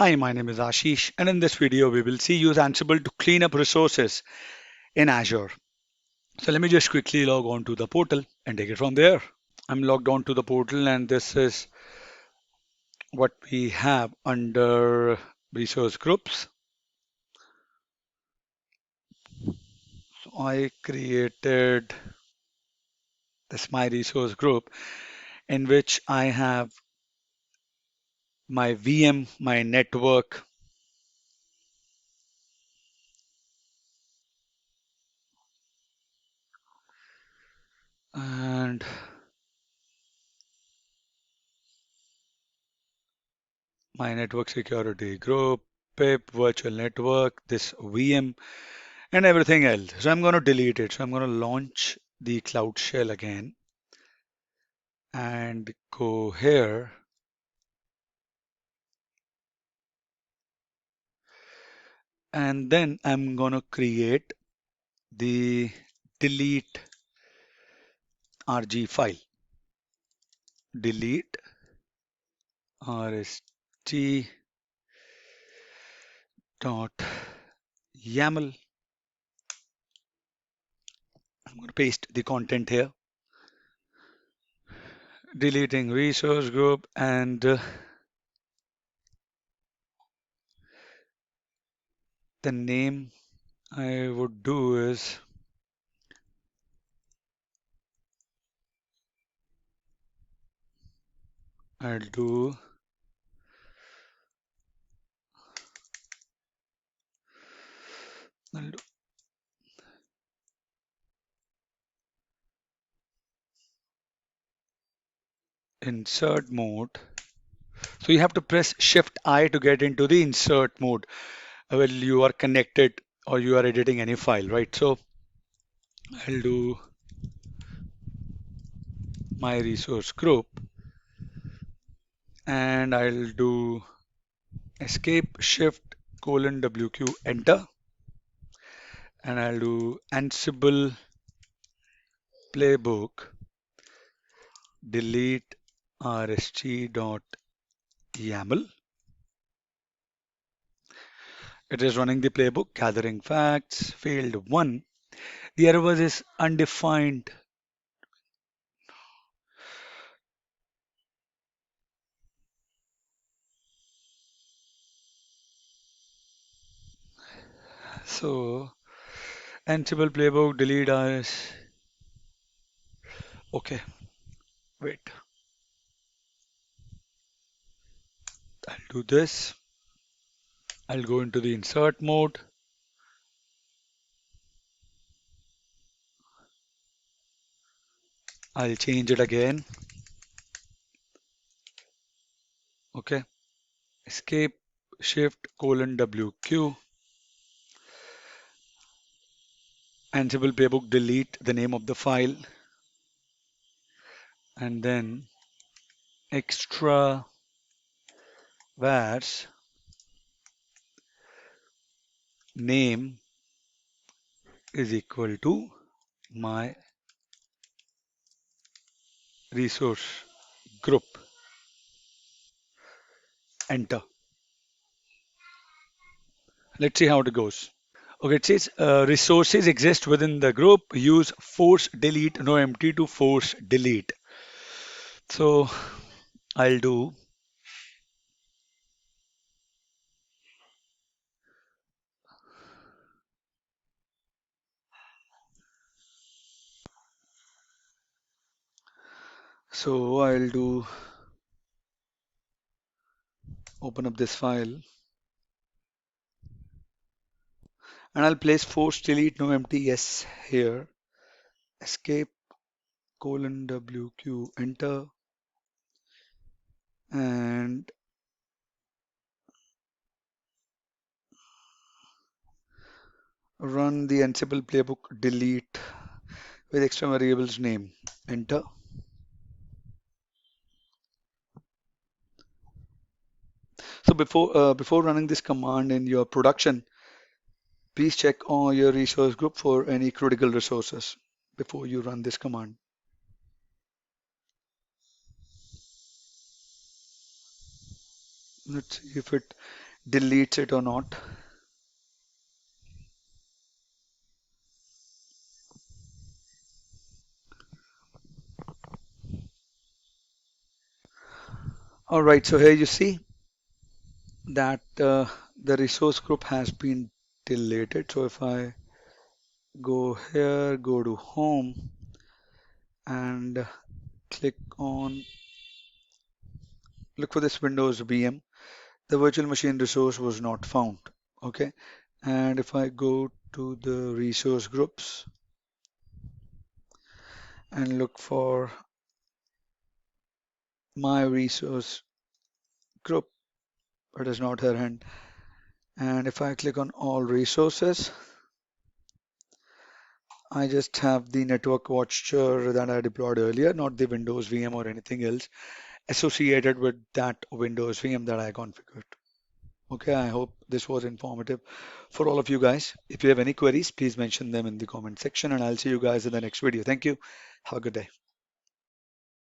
Hi, my name is Ashish, and in this video, we will see use Ansible to clean up resources in Azure. So let me just quickly log on to the portal and take it from there. I'm logged on to the portal, and this is what we have under resource groups. So I created this my resource group in which I have my VM, my network, and my network security group, PIP, virtual network, this VM, and everything else. So I'm going to delete it. So I'm going to launch the Cloud Shell again and go here. And then I'm going to create the delete RG file. Delete rst dot YAML. I'm going to paste the content here. Deleting resource group and the name I would do is I'll do I'll do insert mode. So you have to press Shift I to get into the insert mode when you are connected or you are editing any file, right? So I'll do my resource group and I'll do escape shift colon WQ enter and I'll do Ansible playbook delete rst.yaml. It is running the playbook, gathering facts, failed one. The error was is undefined. So Ansible playbook delete rs. Okay, wait. I'll do this. I'll go into the insert mode. I'll change it again. Okay. Escape shift colon WQ. Ansible playbook delete the name of the file and then extra vars name is equal to my resource group. Enter. Let's see how it goes. Okay, it says resources exist within the group. Use force delete no empty to force delete. So I'll do I'll do open up this file and I'll place force delete no empty yes here. Escape colon WQ enter and run the Ansible playbook delete with extra variables name. Enter. So before running this command in your production, please check on your resource group for any critical resources before you run this command. Let's see if it deletes it or not. All right, so here you see that the resource group has been deleted. So if I go here, go to home and click on, look for this Windows VM, the virtual machine resource was not found. Okay. And if I go to the resource groups and look for my resource group, it is not here. And if I click on all resources, I just have the network watcher that I deployed earlier, not the Windows VM or anything else associated with that Windows VM that I configured. Okay, I hope this was informative for all of you guys. If you have any queries, please mention them in the comment section and I'll see you guys in the next video. Thank you. Have a good day.